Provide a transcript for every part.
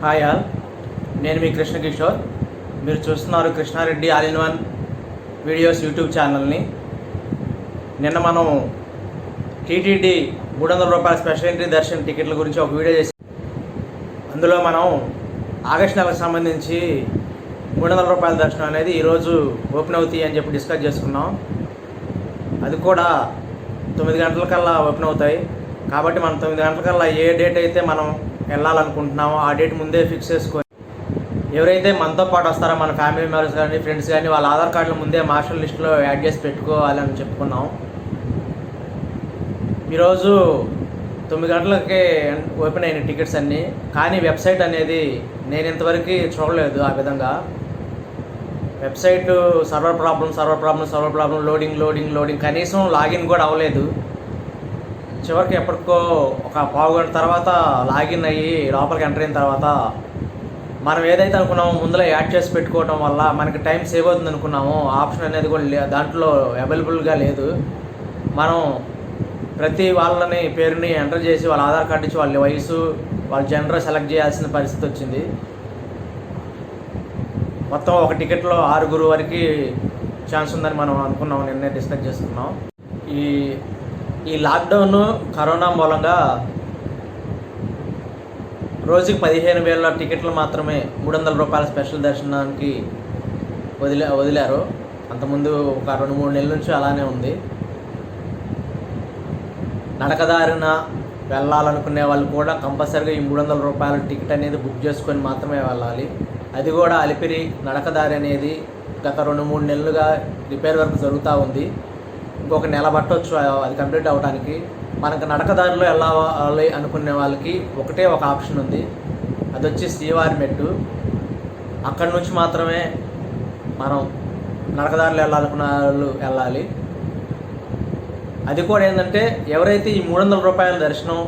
Hi all, నేను మీ కృష్ణ కిషోర్. మీరు చూస్తున్నారు Krishnareddy all in one videos YouTube ఛానల్ని. నిన్న మనం టీటీడీ 300 రూపాయల స్పెషల్ ఎంట్రీ దర్శన్ టికెట్ల గురించి ఒక వీడియో చేసి, అందులో మనం ఆగస్టు నెలకు సంబంధించి 300 రూపాయల దర్శనం అనేది ఈరోజు ఓపెన్ అవుతాయి అని చెప్పి డిస్కస్ చేసుకున్నాం. అది కూడా 9 గంటలకల్లా ఓపెన్ అవుతాయి. కాబట్టి మనం 9 గంటలకల్లా ఏ డేట్ అయితే మనం వెళ్ళాలనుకుంటున్నామో ఆ డేట్ ముందే ఫిక్స్ చేసుకొని, ఎవరైతే మనతో పాటు వస్తారో మన ఫ్యామిలీ మెంబర్స్ కానీ ఫ్రెండ్స్ కానీ వాళ్ళ ఆధార్ కార్డులు ముందే మార్షల్ లిస్టులో యాడ్ చేసి పెట్టుకోవాలని చెప్పుకున్నాం. ఈరోజు 9 గంటలకే ఓపెన్ అయిన టికెట్స్ అన్నీ, కానీ వెబ్సైట్ అనేది నేను ఇంతవరకు చూడలేదు. ఆ విధంగా వెబ్సైట్ సర్వర్ ప్రాబ్లం, లోడింగ్ కనీసం లాగిన్ కూడా అవ్వలేదు. చివరికి ఎప్పటికో ఒక పావు గంట తర్వాత లాగిన్ అయ్యి లోపలికి ఎంటర్ అయిన తర్వాత మనం ఏదైతే అనుకున్నామో ముందులో యాడ్ చేసి పెట్టుకోవడం వల్ల మనకి టైం సేవ్ అవుతుంది అనుకున్నామో ఆప్షన్ అనేది కూడా దాంట్లో అవైలబుల్గా లేదు. మనం ప్రతి వాళ్ళని పేరుని ఎంటర్ చేసి వాళ్ళ ఆధార్ కార్డు ఇచ్చి వాళ్ళ వయసు వాళ్ళ జెండర్ సెలెక్ట్ చేయాల్సిన పరిస్థితి వచ్చింది. మొత్తం ఒక టికెట్లో 6 వరకు ఛాన్స్ ఉందని మనం అనుకున్నాం, నిన్నే డిస్కస్ చేసుకున్నాం. ఈ లాక్డౌన్ కరోనా మూలంగా రోజుకి 15,000 టికెట్లు మాత్రమే 300 రూపాయల స్పెషల్ దర్శనానికి వదిలారు. అంతకుముందు ఒక 2-3 నెలల నుంచి అలానే ఉంది. నడకదారిన వెళ్ళాలనుకునే వాళ్ళు కూడా కంపల్సరీగా ఈ 300 రూపాయల టికెట్ అనేది బుక్ చేసుకొని మాత్రమే వెళ్ళాలి. అది కూడా అలిపిరి నడకదారి అనేది గత 2-3 నెలలుగా రిపేర్ వర్క్ జరుగుతూ ఉంది. ఇంకొక నెల పట్టవచ్చు అది కంప్లీట్ అవ్వడానికి. మనకు నడకదారిలో వెళ్ళాలి అనుకునే వాళ్ళకి ఒకటే ఒక ఆప్షన్ ఉంది, అది వచ్చి శ్రీవారి మెట్టు. అక్కడి నుంచి మాత్రమే మనం నడకదారిలో వెళ్ళాలనుకున్న వాళ్ళు వెళ్ళాలి. అది కూడా ఏంటంటే ఎవరైతే ఈ 300 రూపాయల దర్శనం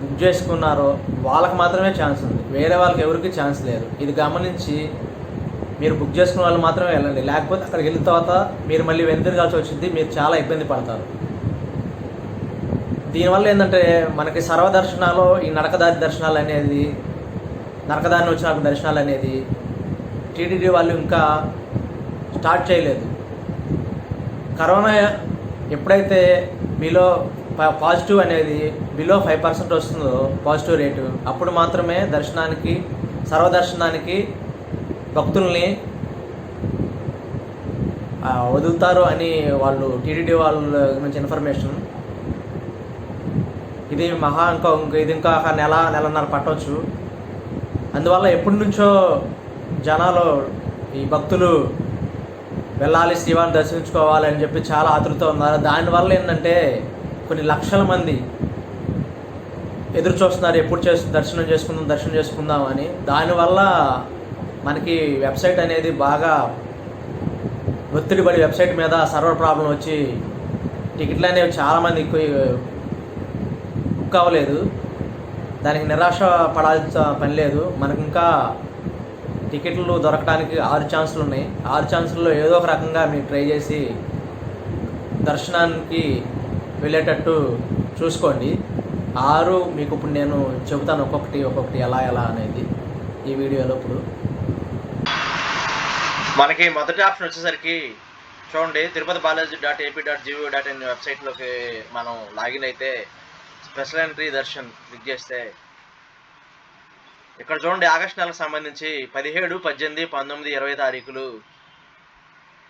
బుక్ చేసుకున్నారో వాళ్ళకి మాత్రమే ఛాన్స్ ఉంది, వేరే వాళ్ళకి ఎవరికి ఛాన్స్ లేదు. ఇది గమనించి మీరు బుక్ చేసుకున్న వాళ్ళు మాత్రమే వెళ్ళండి. లేకపోతే అక్కడికి వెళ్ళిన తర్వాత మీరు మళ్ళీ వెనుతిరగాల్సి వచ్చింది, మీరు చాలా ఇబ్బంది పడతారు. దీనివల్ల ఏంటంటే మనకి సర్వదర్శనాలు ఈ నడకదారి దర్శనాలు అనేది నడకదారిని వచ్చిన దర్శనాలు అనేది టీటీడీ వాళ్ళు ఇంకా స్టార్ట్ చేయలేదు. కరోనా ఎప్పుడైతే పాజిటివ్ అనేది బిలో 5% వస్తుందో పాజిటివ్ రేటు, అప్పుడు మాత్రమే సర్వదర్శనానికి భక్తుల్ని వదులుతారు అని వాళ్ళు టీటీడీ వాళ్ళ నుంచి ఇన్ఫర్మేషన్. ఇది ఇంకా ఒక నెలన్నర పట్టవచ్చు. అందువల్ల ఎప్పటి నుంచో జనాలు ఈ భక్తులు వెళ్ళాలి, శ్రీవారిని దర్శించుకోవాలి అని చెప్పి చాలా ఆతృత ఉన్నారు. దానివల్ల ఏంటంటే కొన్ని లక్షల మంది ఎదురు చూస్తున్నారు, ఎప్పుడు దర్శనం చేసుకుందాం అని. దానివల్ల మనకి వెబ్సైట్ అనేది బాగా ఒత్తిడి పడి వెబ్సైట్ మీద సర్వర్ ప్రాబ్లం వచ్చి టికెట్లు అనేవి చాలామంది బుక్ అవ్వలేదు. దానికి నిరాశ పడాల్సిన పని లేదు. మనకి ఇంకా టికెట్లు దొరకడానికి 6 ఛాన్సులు ఉన్నాయి. 6 ఛాన్సుల్లో ఏదో ఒక రకంగా మీరు ట్రై చేసి దర్శనానికి వెళ్ళేటట్టు చూసుకోండి. 6 మీకు ఇప్పుడు నేను చెబుతాను ఒక్కొక్కటి ఎలా అనేది ఈ వీడియోలో. ఇప్పుడు మనకి మొదటి ఆప్షన్ వచ్చేసరికి చూడండి, tirupatibalaji.ap.gov.in వెబ్సైట్లోకి మనం లాగిన్ అయితే స్పెషల్ ఎంట్రీ దర్శన్ క్లిక్ చేస్తే ఇక్కడ చూడండి, ఆగస్టు నెలకు సంబంధించి 17, 18, 19, 20 తారీఖులు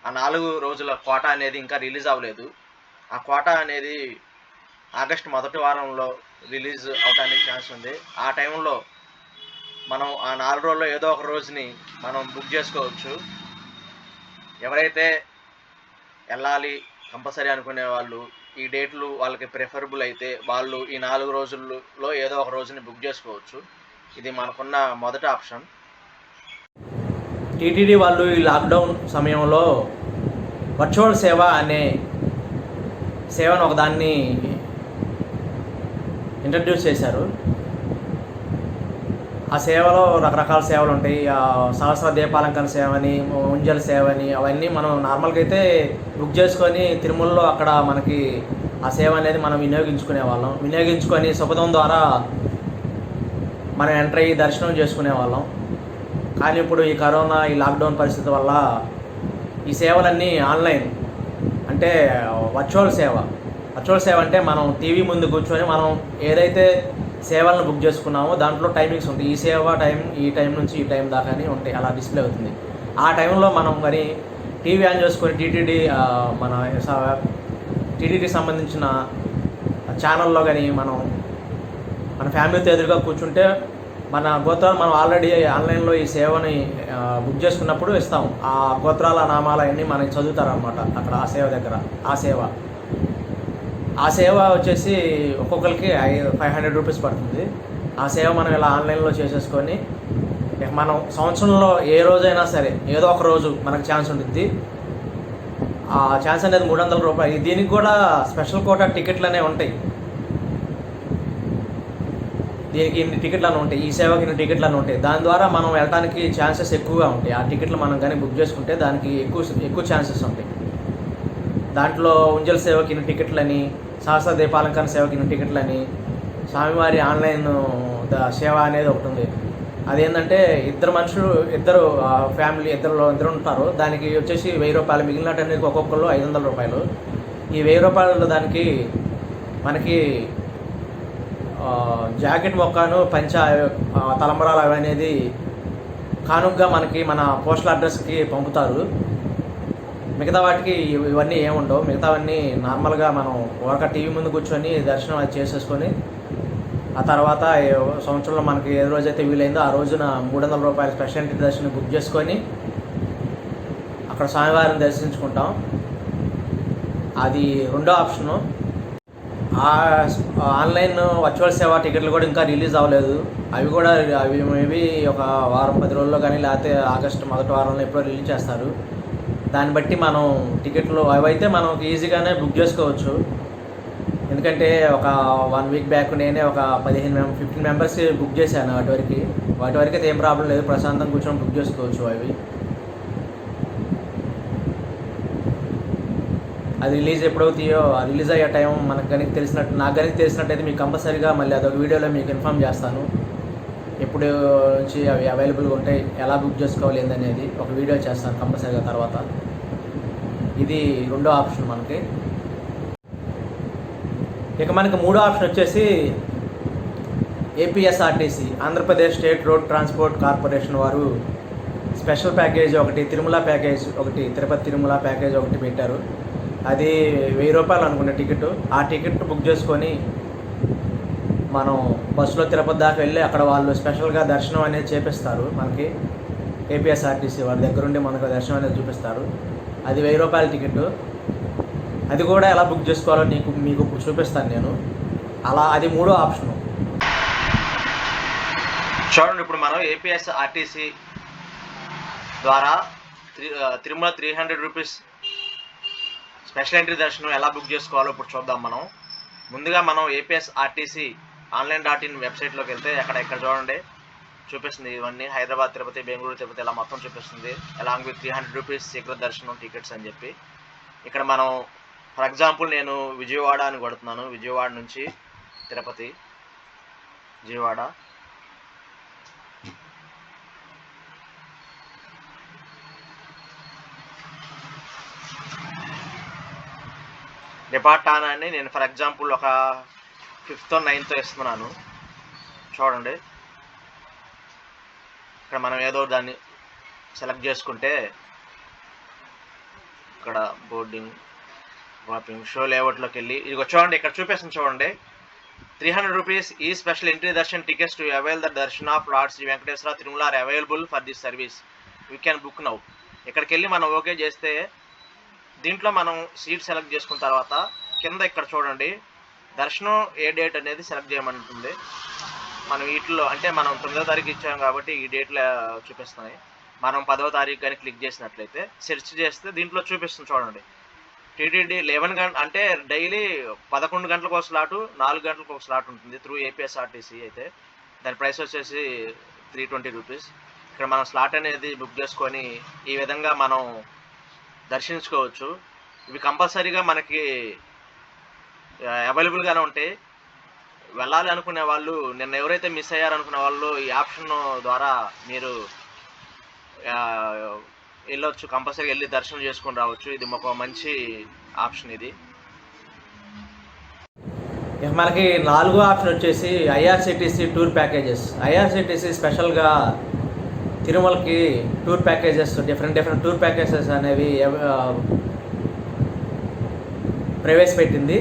ఆ 4 రోజుల కోటా అనేది ఇంకా రిలీజ్ అవ్వలేదు. ఆ కోటా అనేది ఆగస్టు మొదటి వారంలో రిలీజ్ అవడానికి ఛాన్స్ ఉంది. ఆ టైంలో మనం ఆ 4 రోజుల్లో ఏదో ఒక రోజుని మనం బుక్ చేసుకోవచ్చు. ఎవరైతే వెళ్ళాలి కంపల్సరీ అనుకునే వాళ్ళు ఈ డేట్లు వాళ్ళకి ప్రిఫరబుల్ అయితే వాళ్ళు ఈ 4 రోజుల్లో ఏదో ఒక రోజుని బుక్ చేసుకోవచ్చు. ఇది మనకున్న మొదటి ఆప్షన్. టీటీడీ వాళ్ళు ఈ లాక్డౌన్ సమయంలో వర్చువల్ సేవ అనే సేవను ఒకదాన్ని ఇంట్రడ్యూస్ చేశారు. ఆ సేవలో రకరకాల సేవలు ఉంటాయి. సహస్ర దీపాలంకరణ సేవని, ఉంజల్ సేవని, అవన్నీ మనం నార్మల్గా అయితే బుక్ చేసుకొని తిరుమలలో అక్కడ మనకి ఆ సేవ అనేది మనం వినియోగించుకునే వాళ్ళం. వినియోగించుకొని శుభదం ద్వారా మనం ఎంటర్ అయ్యి దర్శనం చేసుకునే వాళ్ళం. కానీ ఇప్పుడు ఈ కరోనా, ఈ లాక్డౌన్ పరిస్థితి వల్ల ఈ సేవలన్నీ ఆన్లైన్, అంటే వర్చువల్ సేవ అంటే మనం టీవీ ముందు కూర్చొని మనం ఏదైతే సేవలను బుక్ చేసుకున్నామో దాంట్లో టైమింగ్స్ ఉంటాయి. ఈ టైం నుంచి ఈ టైం దాకా అని ఉంటాయి, అలా డిస్ప్లే అవుతుంది. ఆ టైంలో మనం కానీ టీవీ ఆన్ చేసుకొని టీటీడీ సంబంధించిన ఛానల్లో కానీ మన ఫ్యామిలీతో ఎదురుగా కూర్చుంటే మన గోత్రాలు మనం ఆల్రెడీ ఆన్లైన్లో ఈ సేవని బుక్ చేసుకున్నప్పుడు ఇస్తాం. ఆ గోత్రాల నామాలు అన్నీ మనకి చదువుతారనమాట అక్కడ ఆ సేవ దగ్గర. ఆ సేవ వచ్చేసి ఒక్కొక్కరికి 500 రూపీస్ పడుతుంది. ఆ సేవ మనం ఇలా ఆన్లైన్లో చేసేసుకొని మనం సంవత్సరంలో ఏ రోజైనా సరే ఏదో ఒక రోజు మనకు ఛాన్స్ ఉంటుంది. ఆ ఛాన్స్ అనేది 300 రూపాయలు. దీనికి కూడా స్పెషల్ కోటా టికెట్లు అనేవి ఉంటాయి. దీనికి ఇన్ని టికెట్లు అని ఉంటాయి, ఈ సేవకి ఇన్ని టికెట్లు అని ఉంటాయి. దాని ద్వారా మనం వెళ్ళడానికి ఛాన్సెస్ ఎక్కువగా ఉంటాయి. ఆ టికెట్లు మనం కానీ బుక్ చేసుకుంటే దానికి ఎక్కువ ఛాన్సెస్ ఉంటాయి. దాంట్లో ఉంజల్ సేవకి ఇన్ని టికెట్లని, సహస్ర దీపాలంకరణ సేవకి ఇన్ని టికెట్లని, స్వామివారి ఆన్లైన్ సేవ అనేది ఒకటి ఉంది. అదేంటంటే ఇద్దరు ఫ్యామిలీ ఇద్దరు ఉంటారు. దానికి వచ్చేసి 1000 రూపాయలు, మిగిలినటువంటి ఒక్కొక్కరు 500 రూపాయలు. ఈ 1000 రూపాయలు దానికి మనకి జాకెట్ మొక్కను తలంబరాలు అవి అనేది కానుకగా మనకి మన పోస్టల్ అడ్రస్కి పంపుతారు. మిగతా వాటికి ఇవన్నీ ఏముండవు. మిగతావన్నీ నార్మల్గా మనం ఒక టీవీ ముందు కూర్చొని దర్శనం అది చేసేసుకొని ఆ తర్వాత సంవత్సరంలో మనకి ఏ రోజైతే వీలైందో ఆ రోజున 300 రూపాయల స్పెషల్ ఎంట్రీ దర్శనం బుక్ చేసుకొని అక్కడ స్వామివారిని దర్శించుకుంటాం. అది రెండో ఆప్షను. ఆన్లైన్ వర్చువల్ సేవ టికెట్లు కూడా ఇంకా రిలీజ్ అవ్వలేదు. అవి మేబీ ఒక వారం 10 రోజుల్లో కానీ లేకపోతే ఆగస్టు మొదటి వారంలో ఎప్పుడో రిలీజ్ చేస్తారు. దాన్ని బట్టి మనం టికెట్లు అవైతే మనం ఈజీగానే బుక్ చేసుకోవచ్చు. ఎందుకంటే ఒక 1 వీక్ బ్యాక్ నేనే ఒక 15 మెంబర్స్ బుక్ చేశాను. వాటి వరకు అయితే ఏం ప్రాబ్లం లేదు, ప్రశాంతంగా కూర్చొని బుక్ చేసుకోవచ్చు. అది రిలీజ్ ఎప్పుడవుతాయో రిలీజ్ అయ్యే టైం నాకు కనుక తెలిసినట్టయితే మీకు కంపల్సరీగా మళ్ళీ అదొక వీడియోలో మీకు ఇన్ఫామ్ చేస్తాను. ఎప్పుడు నుంచి అవి అవైలబుల్గా ఉంటాయి, ఎలా బుక్ చేసుకోవాలి ఏందనేది ఒక వీడియో చేస్తాను కంపల్సరీగా తర్వాత. ఇది రెండో ఆప్షన్ మనకి. ఇక మనకి మూడో ఆప్షన్ వచ్చేసి APSRTC, Andhra Pradesh state road transport corporation వారు స్పెషల్ ప్యాకేజ్ ఒకటి, తిరుమల ప్యాకేజ్ ఒకటి, తిరుపతి తిరుమల ప్యాకేజ్ ఒకటి పెట్టారు. అది 1000 రూపాయలు అనుకునే టికెట్. ఆ టికెట్ బుక్ చేసుకొని మనం బస్సులో తిరుపతి దాకా వెళ్ళి అక్కడ వాళ్ళు స్పెషల్గా దర్శనం అనేది చేపిస్తారు. మనకి ఏపీఎస్ఆర్టీసీ వారి దగ్గరుండి మనకు దర్శనం అనేది చూపిస్తారు. అది 1000 రూపాయల టికెట్. అది కూడా ఎలా బుక్ చేసుకోవాలో మీకు ఇప్పుడు చూపిస్తాను నేను. అది మూడో ఆప్షను. చూడండి, ఇప్పుడు మనం ఏపీఎస్ఆర్టీసీ ద్వారా తిరుమల 300 రూపీస్ స్పెషల్ ఎంట్రీ దర్శనం ఎలా బుక్ చేసుకోవాలో ఇప్పుడు చూద్దాం. ముందుగా మనం ఏపీఎస్ఆర్టీసీ online.in వెబ్సైట్లోకి వెళ్తే ఇక్కడ చూడండి చూపిస్తుంది. ఇవన్నీ హైదరాబాద్, తిరుపతి, బెంగళూరు, తిరుపతి ఇలా మొత్తం చూపిస్తుంది. అలాంగ్ విత్ 300 రూపీస్ శీఘ్ర దర్శనం టికెట్స్ అని చెప్పి. ఇక్కడ మనం ఫర్ ఎగ్జాంపుల్ నేను విజయవాడ అని కొడుతున్నాను. విజయవాడ నుంచి తిరుపతి, విజయవాడ. డిపార్టానాన్ని నేను ఫర్ ఎగ్జాంపుల్ ఒక 5th or 9th ఇస్తున్నాను. చూడండి, ఇక్కడ మనం ఏదో దాన్ని సెలెక్ట్ చేసుకుంటే ఇక్కడ బోర్డింగ్, వాపింగ్, షో లేఅవుట్లోకి వెళ్ళి ఇది చూడండి, ఇక్కడ చూపిస్తుంది చూడండి. 300 రూపీస్ ఈ special entry darshan tickets to avail the darshan of lord Shri Venkateswara Tirumala are available for this service, we can book now. ఇక్కడికి వెళ్ళి మనం ఓకే చేస్తే దీంట్లో మనం సీట్ సెలెక్ట్ చేసుకున్న తర్వాత కింద ఇక్కడ చూడండి దర్శనం ఏ డేట్ అనేది సెలెక్ట్ చేయమంటుంది. మనం వీటిలో అంటే మనం 9వ తారీఖు ఇచ్చాం కాబట్టి ఈ డేట్లో చూపిస్తున్నాయి. మనం 10వ తారీఖు కానీ క్లిక్ చేసినట్లయితే సెర్చ్ చేస్తే దీంట్లో చూపిస్తుంది చూడండి. టీటీడీ 11 గంటలు అంటే డైలీ 11 గంటలకు ఒక స్లాటు, 4 గంటలకు ఒక స్లాట్ ఉంటుంది త్రూ ఏపీఎస్ఆర్టీసీ. అయితే దాని ప్రైస్ వచ్చేసి 320 రూపీస్. ఇక్కడ మనం స్లాట్ అనేది బుక్ చేసుకొని ఈ విధంగా మనం దర్శించుకోవచ్చు. ఇవి కంపల్సరీగా మనకి అవైలబుల్గానే ఉంటాయి. వెళ్ళాలి అనుకునే వాళ్ళు, నిన్న ఎవరైతే మిస్ అయ్యారనుకునే వాళ్ళు ఈ ఆప్షన్ ద్వారా మీరు వెళ్ళొచ్చు, కంపల్సరీ వెళ్ళి దర్శనం చేసుకొని రావచ్చు. ఇది ఒక మంచి ఆప్షన్. ఇది ఇక మనకి 4వ ఆప్షన్ వచ్చేసి ఐఆర్సిటీసీ టూర్ ప్యాకేజెస్. ఐఆర్సిటీసీ స్పెషల్గా తిరుమలకి tour packages, different tour packages అనేవి ప్రవేశపెట్టింది.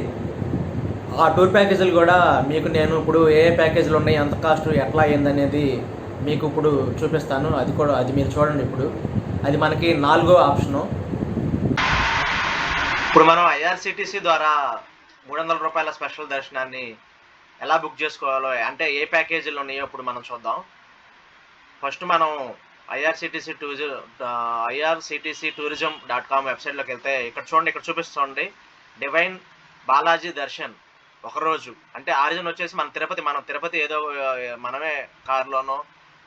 ఆ టూర్ ప్యాకేజీలు కూడా మీకు నేను ఇప్పుడు ఏ ప్యాకేజీలు ఉన్నాయి, ఎంత కాస్ట్, ఎట్లా అయిందనేది మీకు ఇప్పుడు చూపిస్తాను. అది మీరు చూడండి. ఇప్పుడు అది మనకి 4వ ఆప్షను. ఇప్పుడు మనం ఐఆర్సిటీసీ ద్వారా 300 రూపాయల స్పెషల్ దర్శనాన్ని ఎలా బుక్ చేసుకోవాలో, అంటే ఏ ప్యాకేజీలు ఉన్నాయో ఇప్పుడు మనం చూద్దాం. ఫస్ట్ మనం irctc-tourism.com వెబ్సైట్లోకి వెళ్తే ఇక్కడ చూడండి, ఇక్కడ చూపిస్తుంది డివైన్ బాలాజీ దర్శన్ ఒకరోజు. అంటే ఆరిజిన్ వచ్చేసి మనం తిరుపతి ఏదో మనమే కార్లోనో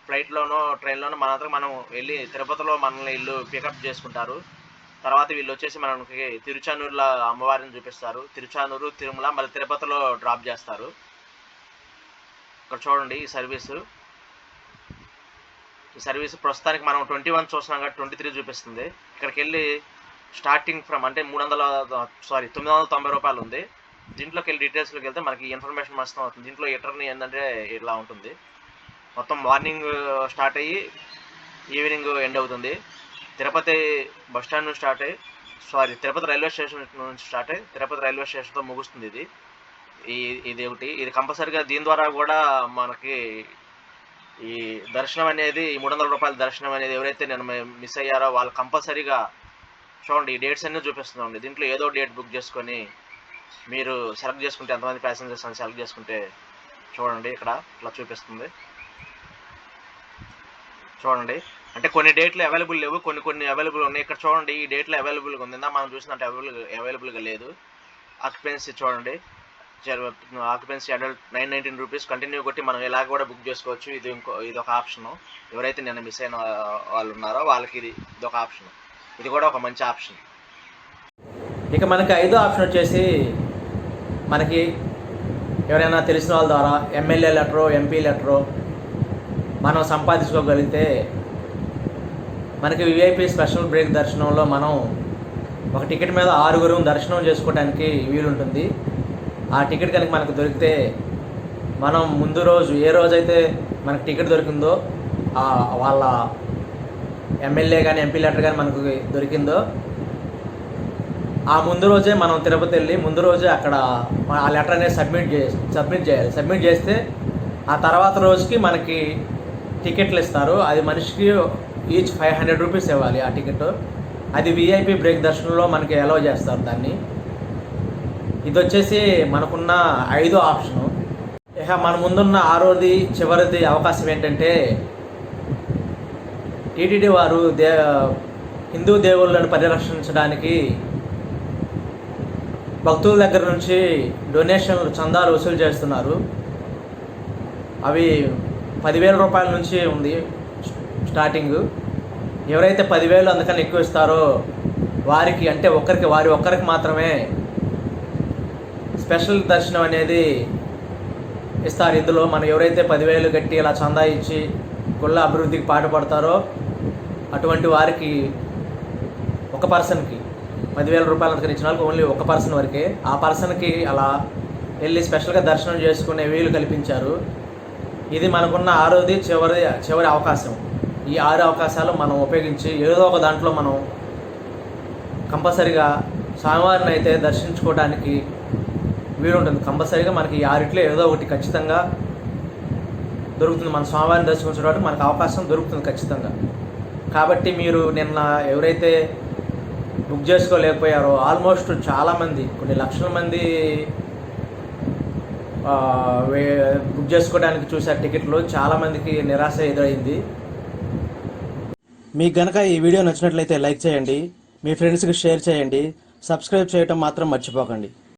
ఫ్లైట్లోనో ట్రైన్లోనో మనం వెళ్ళి తిరుపతిలో మనల్ని ఇల్లు పికప్ చేసుకుంటారు. తర్వాత వీళ్ళు వచ్చేసి మనకి తిరుచానూరులో అమ్మవారిని చూపిస్తారు. తిరుచానూరు, తిరుమల, మళ్ళీ తిరుపతిలో డ్రాప్ చేస్తారు. ఇక్కడ చూడండి ఈ సర్వీస్ ప్రస్తుతానికి మనం 21 చూస్తున్నాం కాబట్టి 23 చూపిస్తుంది. ఇక్కడికి వెళ్ళి స్టార్టింగ్ ఫ్రమ్ అంటే 990 రూపాయలు ఉంది. దీంట్లోకి వెళ్ళి డీటెయిల్స్లోకి వెళ్తే మనకి ఇన్ఫర్మేషన్ మొత్తం అవుతుంది. దీంట్లో ఎటర్ని ఏంటంటే ఇలా ఉంటుంది. మొత్తం మార్నింగ్ స్టార్ట్ అయ్యి ఈవినింగ్ ఎండ్ అవుతుంది. తిరుపతి బస్ స్టాండ్ నుంచి తిరుపతి రైల్వే స్టేషన్ నుంచి స్టార్ట్ అయ్యి తిరుపతి రైల్వే స్టేషన్తో ముగుస్తుంది. ఇది ఒకటి. ఇది కంపల్సరీగా దీని ద్వారా కూడా మనకి ఈ దర్శనం అనేది, ఈ 300 రూపాయల దర్శనం అనేది ఎవరైతే నేను మిస్ అయ్యారో వాళ్ళు కంపల్సరీగా చూడండి. ఈ డేట్స్ అన్నీ చూపిస్తుందండి. దీంట్లో ఏదో డేట్ బుక్ చేసుకొని మీరు సెలెక్ట్ చేసుకుంటే, ఎంతమంది ప్యాసింజర్స్ అని సెలెక్ట్ చేసుకుంటే చూడండి ఇక్కడ ఇట్లా చూపిస్తుంది. చూడండి, అంటే కొన్ని డేట్లు అవైలబుల్ లేవు, కొన్ని అవైలబుల్ ఉన్నాయి. ఇక్కడ చూడండి ఈ డేట్లో అవైలబుల్గా ఉంది. మనం చూసినట్టు అవైలబుల్గా లేదు. ఆక్యుపెన్సీ చూడండి, ఆక్యుపెన్సీ అడల్ట్ 919 రూపీస్. కంటిన్యూ కొట్టి మనం ఇలా కూడా బుక్ చేసుకోవచ్చు. ఇది ఒక ఆప్షను. ఎవరైతే నిన్న మిస్ అయిన వాళ్ళు ఉన్నారో వాళ్ళకి ఇది ఒక ఆప్షన్. ఇది కూడా ఒక మంచి ఆప్షన్. ఇక మనకి 5వ ఆప్షన్ వచ్చేసి, మనకి ఎవరైనా తెలిసిన వాళ్ళ ద్వారా ఎమ్మెల్యే లెటరో, ఎంపీ లెటరో మనం సంపాదించుకోగలిగితే మనకి విఐపి స్పెషల్ బ్రేక్ దర్శనంలో మనం ఒక టికెట్ మీద 6గురు దర్శనం చేసుకోవడానికి వీలుంటుంది. ఆ టికెట్ కనుక మనకు దొరికితే మనం ముందు రోజు, ఏ రోజైతే మనకు టికెట్ దొరికిందో, వాళ్ళ ఎమ్మెల్యే కానీ ఎంపీ లెటర్ కానీ మనకు దొరికిందో, ఆ ముందు రోజే మనం తిరుపతి వెళ్ళి ముందు రోజే అక్కడ ఆ లెటర్ అనేది సబ్మిట్ చేయాలి. సబ్మిట్ చేస్తే ఆ తర్వాత రోజుకి మనకి టికెట్లు ఇస్తారు. అది మనిషికి ఈచ్ 500 రూపీస్ ఇవ్వాలి ఆ టికెట్. అది విఐపి బ్రేక్ దర్శనంలో మనకి అలౌ చేస్తారు దాన్ని. ఇది వచ్చేసి మనకున్న 5వ ఆప్షను. ఇక మన ముందున్న 6వది చివరిది అవకాశం ఏంటంటే, టీటీడీ వారు హిందూ దేవుళ్ళను పరిరక్షించడానికి భక్తుల దగ్గర నుంచి డొనేషన్లు, చందాలు వసూలు చేస్తున్నారు. అవి 10,000 రూపాయల నుంచి ఉంది స్టార్టింగ్. ఎవరైతే 10,000 అందుకని ఎక్కువ ఇస్తారో వారికి, అంటే వారి ఒక్కరికి మాత్రమే స్పెషల్ దర్శనం అనేది ఇస్తారు. ఇందులో మనం ఎవరైతే 10,000 కట్టి ఇలా చందా ఇచ్చి గుళ్ళ అభివృద్ధికి పాటుపడతారో అటువంటి వారికి, ఒక పర్సన్కి 10,000 రూపాయలు అందుకని ఇచ్చిన వాళ్ళకి ఓన్లీ ఒక పర్సన్ వరకే, ఆ పర్సన్కి అలా వెళ్ళి స్పెషల్గా దర్శనం చేసుకునే వీలు కల్పించారు. ఇది మనకున్న 6వది చివరి అవకాశం. ఈ 6 అవకాశాలు మనం ఉపయోగించి ఏదో ఒక దాంట్లో మనం కంపల్సరీగా స్వామివారిని అయితే దర్శించుకోవడానికి వీలుంటుంది. కంపల్సరీగా మనకి ఈ 6 ఏదో ఒకటి ఖచ్చితంగా దొరుకుతుంది. మన స్వామివారిని దర్శించడానికి మనకు అవకాశం దొరుకుతుంది ఖచ్చితంగా. కాబట్టి మీరు నిన్న ఎవరైతే బుక్ చేసుకోలేకపోయారో, ఆల్మోస్ట్ చాలామంది, కొన్ని లక్షల మంది బుక్ చేసుకోవడానికి చూసారు టికెట్లు. చాలామందికి నిరాశ ఎదురైంది. మీకు కనుక ఈ వీడియో నచ్చినట్లయితే లైక్ చేయండి, మీ ఫ్రెండ్స్కి షేర్ చేయండి, సబ్స్క్రైబ్ చేయటం మాత్రం మర్చిపోకండి.